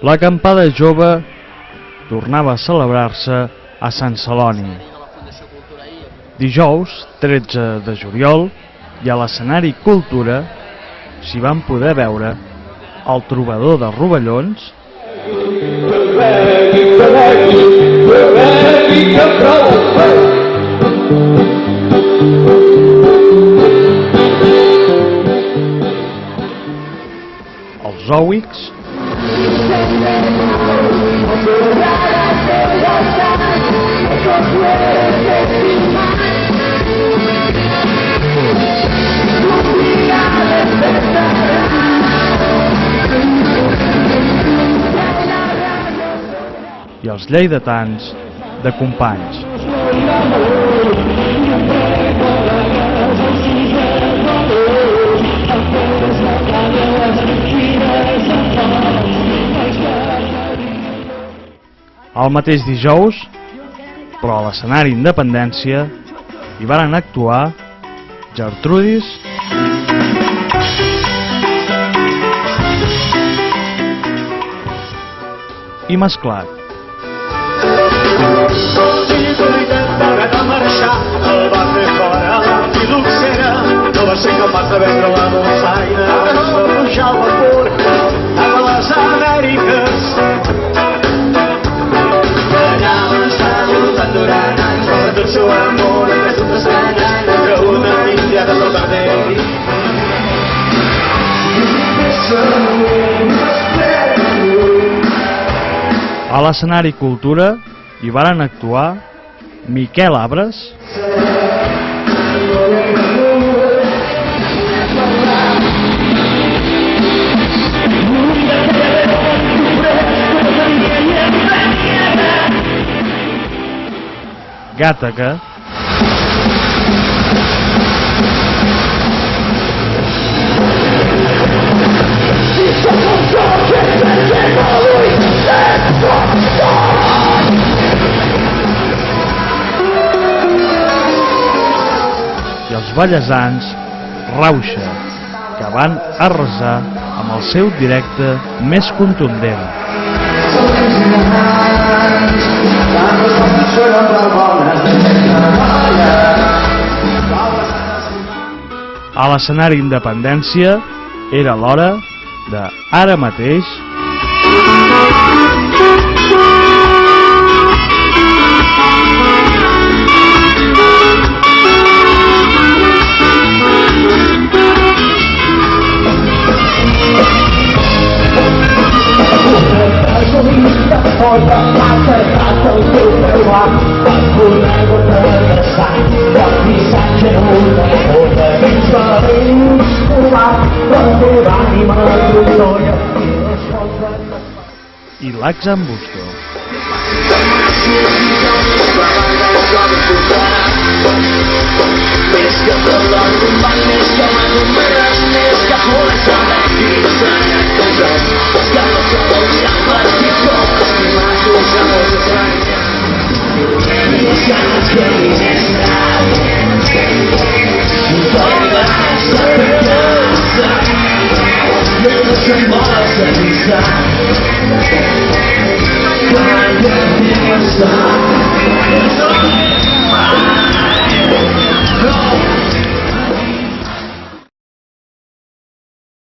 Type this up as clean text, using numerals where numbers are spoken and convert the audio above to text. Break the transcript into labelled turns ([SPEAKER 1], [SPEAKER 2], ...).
[SPEAKER 1] L'acampada jove tornava a celebrar-se a Sant Celoni. Dijous, 13 de juliol, i a l'escenari Cultura s'hi van poder veure el trobador de Rovellons, els Zòics, i els lleidatans de Companys. El mateix dijous, però a l'escenari Independència, hi varen actuar Gertrudis i Mesclat.
[SPEAKER 2] El va fer fora la filoxera, no va ser capaç de vendre la dolçaina, no va pujar al vapor cap a les Amèriques. Allà on està voltant durant anys, per tot seu amor, entre totes canant, entre una índia de tot ardent.
[SPEAKER 1] A l'escenari Cultura hi varen actuar Miquel Abres, Gàtaca, i els ballesans Rauxa, que van arrasar amb el seu directe més contundent. A l'escenari Independència era l'hora de Ara mateix i l'Axambusto.